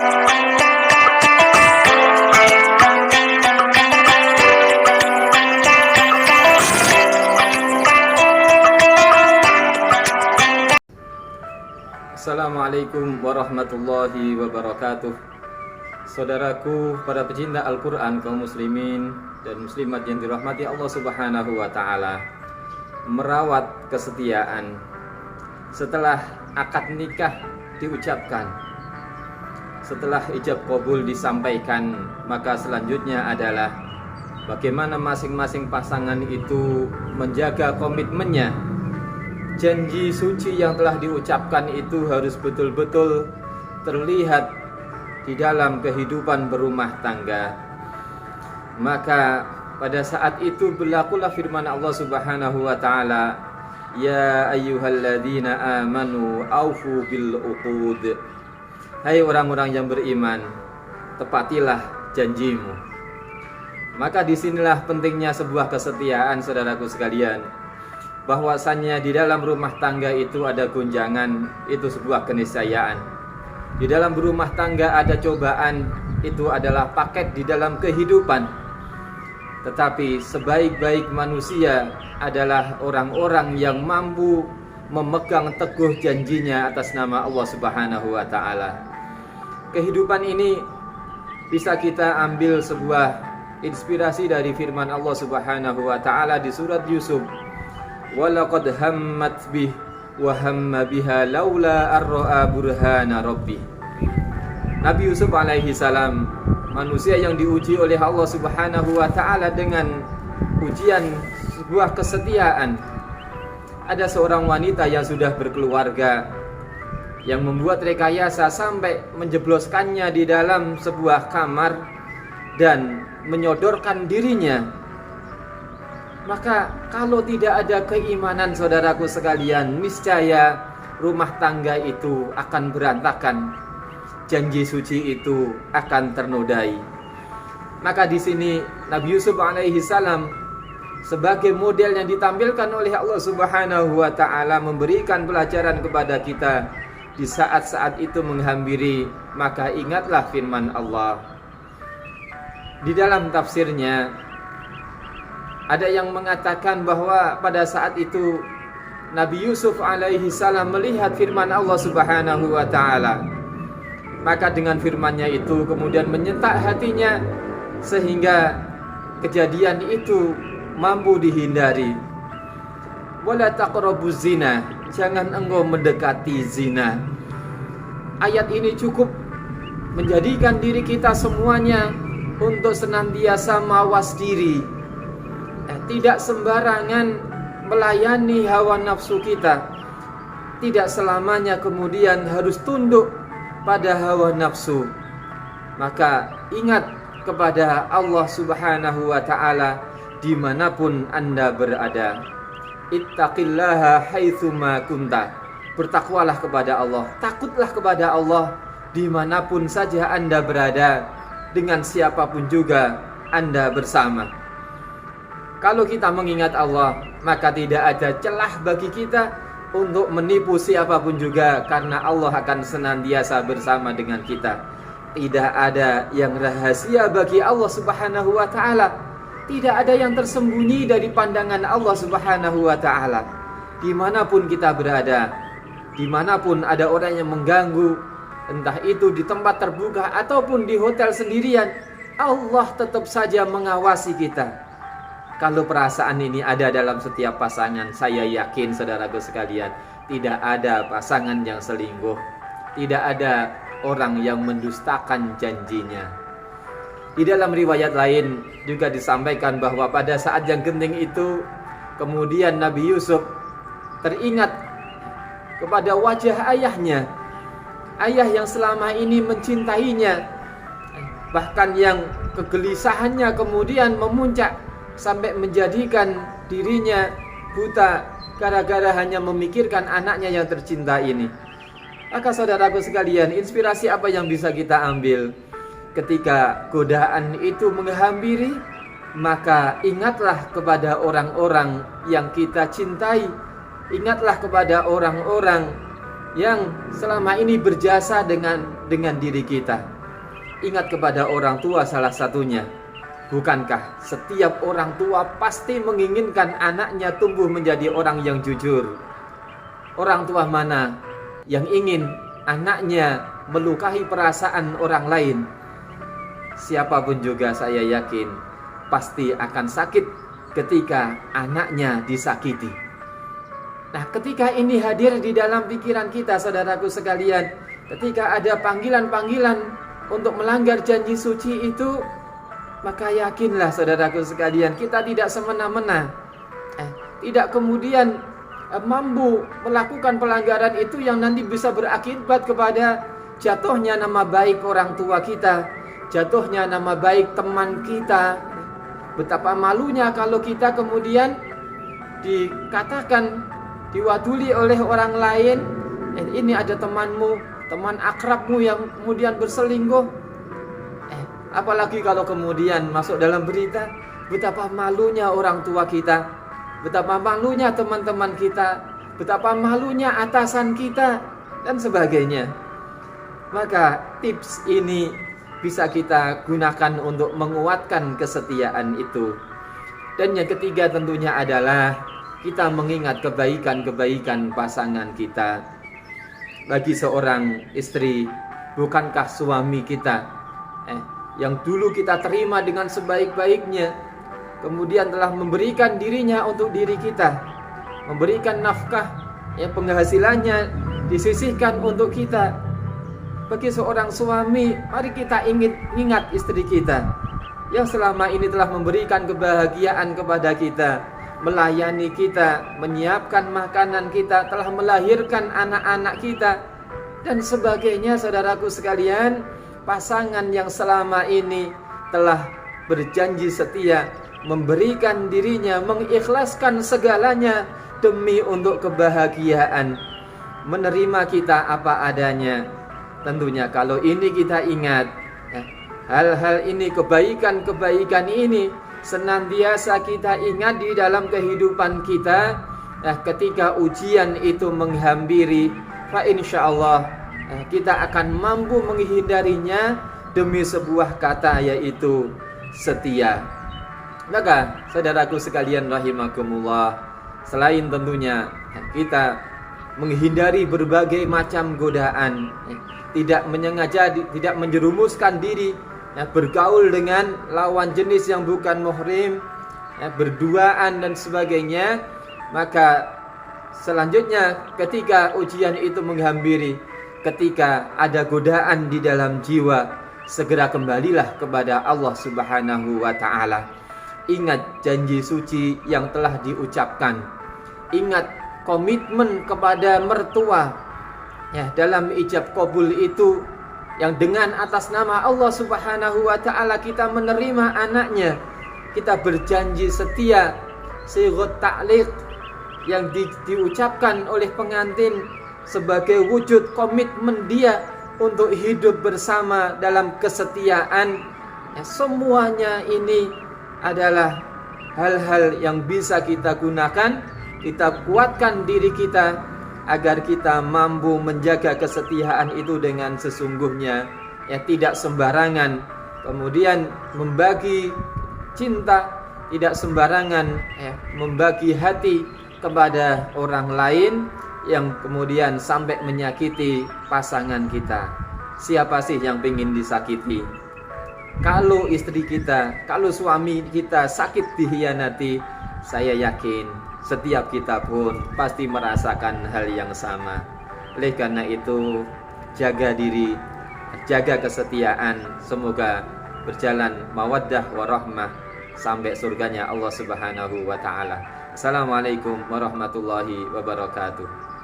Assalamualaikum warahmatullahi wabarakatuh. Saudaraku, para pecinta Al-Quran, kaum muslimin dan muslimat yang dirahmati Allah subhanahu wa ta'ala, merawat kesetiaan setelah akad nikah diucapkan, setelah ijab qabul disampaikan, maka selanjutnya adalah bagaimana masing-masing pasangan itu menjaga komitmennya. Janji suci yang telah diucapkan itu harus betul-betul terlihat di dalam kehidupan berumah tangga. Maka pada saat itu berlakulah firman Allah subhanahu wa ta'ala, ya ayyuhalladzina amanu aufu bil uqud. Hai orang-orang yang beriman, tepatilah janjimu. Maka disinilah pentingnya sebuah kesetiaan, saudaraku sekalian. Bahwasannya di dalam rumah tangga itu ada gunjangan, itu sebuah keniscayaan. Di dalam berumah tangga ada cobaan, itu adalah paket di dalam kehidupan. Tetapi sebaik-baik manusia adalah orang-orang yang mampu memegang teguh janjinya atas nama Allah subhanahu wa ta'ala. Kehidupan ini bisa kita ambil sebuah inspirasi dari firman Allah subhanahu wa ta'ala di surat Yusuf. Walaqad hammat bih wa hamma biha laula ar-ra'a burhana rabbih. Nabi Yusuf alaihi salam, manusia yang diuji oleh Allah subhanahu wa ta'ala dengan ujian sebuah kesetiaan. Ada seorang wanita yang sudah berkeluarga yang membuat rekayasa sampai menjebloskannya di dalam sebuah kamar dan menyodorkan dirinya. Maka kalau tidak ada keimanan, saudaraku sekalian, niscaya rumah tangga itu akan berantakan, janji suci itu akan ternodai. Maka di sini Nabi Yusuf alaihi salam sebagai model yang ditampilkan oleh Allah subhanahu wa ta'ala memberikan pelajaran kepada kita di saat-saat itu menghampiri. Maka ingatlah firman Allah di dalam tafsirnya. Ada yang mengatakan bahwa pada saat itu Nabi Yusuf alaihi salam melihat firman Allah subhanahu wa ta'ala. Maka dengan firmannya itu kemudian menyentak hatinya, sehingga kejadian itu mampu dihindari. Wala taqrabuz zina, jangan engkau mendekati zina. Ayat ini cukup menjadikan diri kita semuanya untuk senantiasa mawas diri, tidak sembarangan melayani hawa nafsu kita. Tidak selamanya kemudian harus tunduk pada hawa nafsu. Maka ingat kepada Allah subhanahu wa ta'ala dimanapun anda berada. Ittaqillaha haitsuma kunta. Bertakwalah kepada Allah, takutlah kepada Allah dimanapun saja anda berada, dengan siapapun juga anda bersama. Kalau kita mengingat Allah, maka tidak ada celah bagi kita untuk menipu siapapun juga, karena Allah akan senantiasa bersama dengan kita. Tidak ada yang rahasia bagi Allah subhanahu wa ta'ala. Tidak ada yang tersembunyi dari pandangan Allah subhanahu wa ta'ala. Dimanapun kita berada, dimanapun ada orang yang mengganggu, entah itu di tempat terbuka ataupun di hotel sendirian, Allah tetap saja mengawasi kita. Kalau perasaan ini ada dalam setiap pasangan, saya yakin saudaraku sekalian, tidak ada pasangan yang selingkuh, tidak ada orang yang mendustakan janjinya. Di dalam riwayat lain juga disampaikan bahwa pada saat yang genting itu, kemudian Nabi Yusuf teringat kepada wajah ayahnya, ayah yang selama ini mencintainya, bahkan yang kegelisahannya kemudian memuncak sampai menjadikan dirinya buta gara-gara hanya memikirkan anaknya yang tercinta ini. Maka saudaraku sekalian, inspirasi apa yang bisa kita ambil ketika godaan itu menghampiri? Maka ingatlah kepada orang-orang yang kita cintai. Ingatlah kepada orang-orang yang selama ini berjasa dengan diri kita. ingat kepada orang tua salah satunya. Bukankah setiap orang tua pasti menginginkan anaknya tumbuh menjadi orang yang jujur? Orang tua mana yang ingin anaknya melukai perasaan orang lain? Siapapun juga saya yakin pasti akan sakit ketika anaknya disakiti. Nah, ketika ini hadir di dalam pikiran kita, saudaraku sekalian, ketika ada panggilan-panggilan untuk melanggar janji suci itu, maka yakinlah saudaraku sekalian, kita tidak semena-mena, tidak kemudian mampu melakukan pelanggaran itu yang nanti bisa berakibat kepada jatuhnya nama baik orang tua kita, jatuhnya nama baik teman kita. Betapa malunya kalau kita kemudian dikatakan, diwaduli oleh orang lain, ini ada temanmu, teman akrabmu yang kemudian berselingkuh. Apalagi kalau kemudian masuk dalam berita, betapa malunya orang tua kita, betapa malunya teman-teman kita, betapa malunya atasan kita, dan sebagainya. Maka tips ini bisa kita gunakan untuk menguatkan kesetiaan itu. Dan yang ketiga tentunya adalah kita mengingat kebaikan-kebaikan pasangan kita. Bagi seorang istri, bukankah suami kita yang dulu kita terima dengan sebaik-baiknya, kemudian telah memberikan dirinya untuk diri kita, memberikan nafkah, penghasilannya disisihkan untuk kita. Bagi seorang suami, mari kita ingat istri kita yang selama ini telah memberikan kebahagiaan kepada kita, melayani kita, menyiapkan makanan kita, telah melahirkan anak-anak kita, dan sebagainya. Saudaraku sekalian, pasangan yang selama ini telah berjanji setia, memberikan dirinya, mengikhlaskan segalanya demi untuk kebahagiaan, menerima kita apa adanya. Tentunya kalau ini kita ingat, hal-hal ini, kebaikan-kebaikan ini senantiasa kita ingat di dalam kehidupan kita. Ketika ujian itu menghampiri, fa insyaallah kita akan mampu menghindarinya demi sebuah kata, yaitu setia. Maka saudaraku sekalian rahimakumullah, selain tentunya kita menghindari berbagai macam godaan, tidak menyengaja, tidak menjerumuskan diri bergaul dengan lawan jenis yang bukan muhrim, berduaan dan sebagainya, maka selanjutnya ketika ujian itu menghampiri, ketika ada godaan di dalam jiwa, segera kembalilah kepada Allah Subhanahu wa ta'ala. Ingat janji suci yang telah diucapkan, ingat komitmen kepada mertua, dalam ijab qabul itu, yang dengan atas nama Allah Subhanahu wa ta'ala kita menerima anaknya. Kita berjanji setia, sighat ta'liq yang diucapkan oleh pengantin sebagai wujud komitmen dia untuk hidup bersama dalam kesetiaan. Semuanya ini adalah hal-hal yang bisa kita gunakan, kita kuatkan diri kita agar kita mampu menjaga kesetiaan itu dengan sesungguhnya, tidak sembarangan kemudian membagi cinta, tidak sembarangan membagi hati kepada orang lain yang kemudian sampai menyakiti pasangan kita. Siapa sih yang ingin disakiti? Kalau istri kita, kalau suami kita sakit dikhianati, saya yakin setiap kita pun pasti merasakan hal yang sama. Oleh karena itu, jaga diri, jaga kesetiaan. Semoga berjalan mawaddah warahmah sampai surganya Allah Subhanahu wa ta'ala. Assalamualaikum warahmatullahi wabarakatuh.